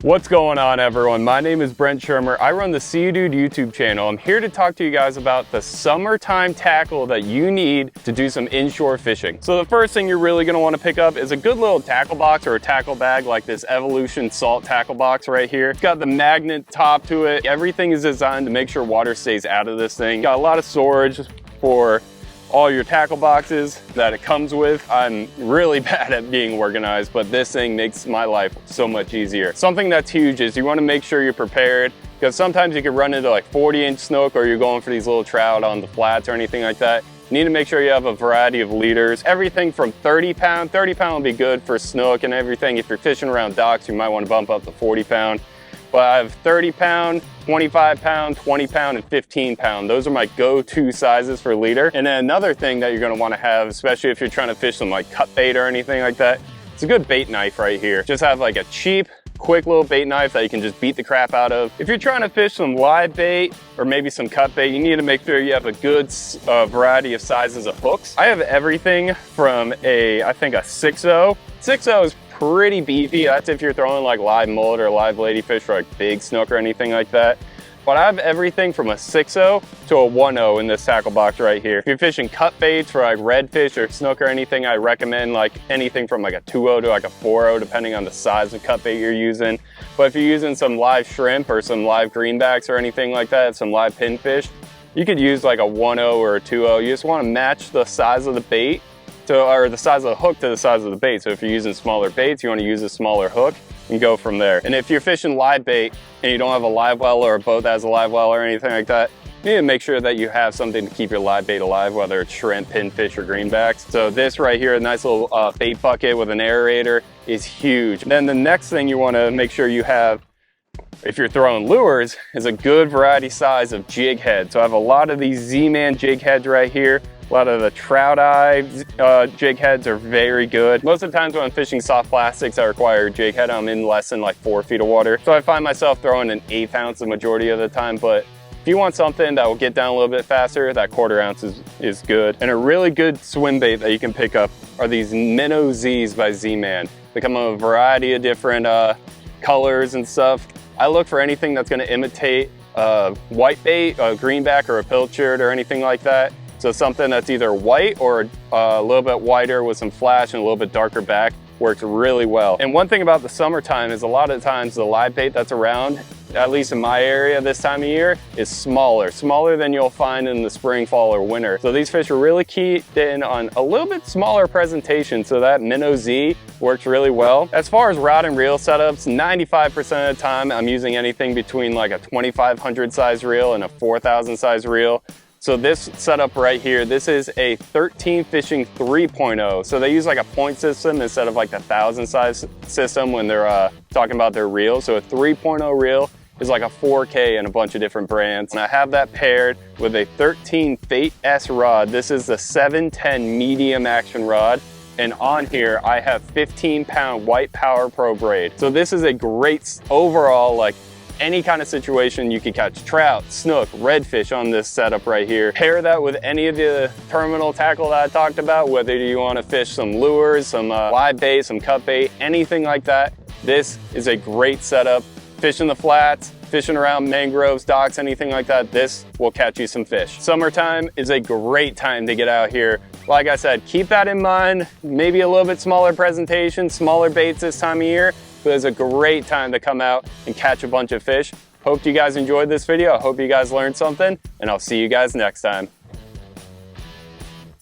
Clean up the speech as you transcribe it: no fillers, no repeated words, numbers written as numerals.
What's going on, everyone? My name is Brent Schirmer. I run the See Dude YouTube channel. I'm here to talk to you guys about the summertime tackle that you need to do some inshore fishing. So the first thing you're really going to want to pick up is a good little tackle box or a tackle bag like this Evolution Salt tackle box right here. It's got the magnet top to it. Everything is designed to make sure water stays out of this thing. Got a lot of storage for all your tackle boxes that it comes with. I'm really bad at being organized, but this thing makes my life so much easier. Something that's huge is you want to make sure you're prepared, because sometimes you can run into like 40-inch snook, or you're going for these little trout on the flats or anything like that. You need to make sure you have a variety of leaders. Everything from 30 pound will be good for snook and everything. If you're fishing around docks, you might want to bump up to 40 pound. But I have 30 pound, 25 pound, 20 pound, and 15 pound. Those are my go-to sizes for leader. And then another thing that you're gonna wanna have, especially if you're trying to fish some like cut bait or anything like that, it's a good bait knife right here. Just have like a cheap, quick little bait knife that you can just beat the crap out of. If you're trying to fish some live bait or maybe some cut bait, you need to make sure you have a good variety of sizes of hooks. I have everything from I think a 6-0. 6-0 is pretty beefy. That's if you're throwing like live mullet or live ladyfish for like big snook or anything like that. But I have everything from a 6-0 to a 1-0 in this tackle box right here. If you're fishing cut baits for like redfish or snook or anything, I recommend like anything from like a 2-0 to like a 4-0, depending on the size of cut bait you're using. But if you're using some live shrimp or some live greenbacks or anything like that, some live pinfish, you could use like a 1-0 or a 2-0. You just want to match the size of the bait or the size of the hook to the size of the bait. So if you're using smaller baits, you want to use a smaller hook and go from there. And if you're fishing live bait and you don't have a live well or a boat that has a live well or anything like that, you need to make sure that you have something to keep your live bait alive, whether it's shrimp, pinfish, or greenbacks. So this right here, a nice little bait bucket with an aerator, is huge. Then the next thing you want to make sure you have, if you're throwing lures, is a good variety size of jig head. So I have a lot of these Z-Man jig heads right here. A lot of the trout eye jig heads are very good. Most of the times when I'm fishing soft plastics that require jig head, I'm in less than like 4 feet of water. So I find myself throwing an 1/8 ounce the majority of the time. But if you want something that will get down a little bit faster, that 1/4 ounce is good. And a really good swim bait that you can pick up are these Minnow Z's by Z-Man. They come in a variety of different colors and stuff. I look for anything that's gonna imitate white bait, a greenback or a pilchard or anything like that. So something that's either white or a little bit whiter with some flash and a little bit darker back works really well. And one thing about the summertime is a lot of times the live bait that's around, at least in my area this time of year, is smaller than you'll find in the spring, fall, or winter. So these fish are really keyed in on a little bit smaller presentation, so that Minnow Z works really well. As far as rod and reel setups, 95% of the time I'm using anything between like a 2500 size reel and a 4000 size reel. So this setup right here, this is a 13 fishing 3.0. So they use like a point system instead of like the 1000 size system when they're talking about their reel. So a 3.0 reel is like a 4K and a bunch of different brands. And I have that paired with a 13 Fate S rod. This is the 710 medium action rod. And on here, I have 15 pound White Power Pro braid. So this is a great overall, like, any kind of situation you can catch trout, snook, redfish on this setup right here. Pair that with any of the terminal tackle that I talked about, whether you want to fish some lures, some live bait, some cut bait, anything like that. This is a great setup. Fishing the flats, fishing around mangroves, docks, anything like that, this will catch you some fish. Summertime is a great time to get out here. Like I said, keep that in mind. Maybe a little bit smaller presentation, smaller baits this time of year. But it's a great time to come out and catch a bunch of fish. Hope you guys enjoyed this video. I hope you guys learned something, and I'll see you guys next time.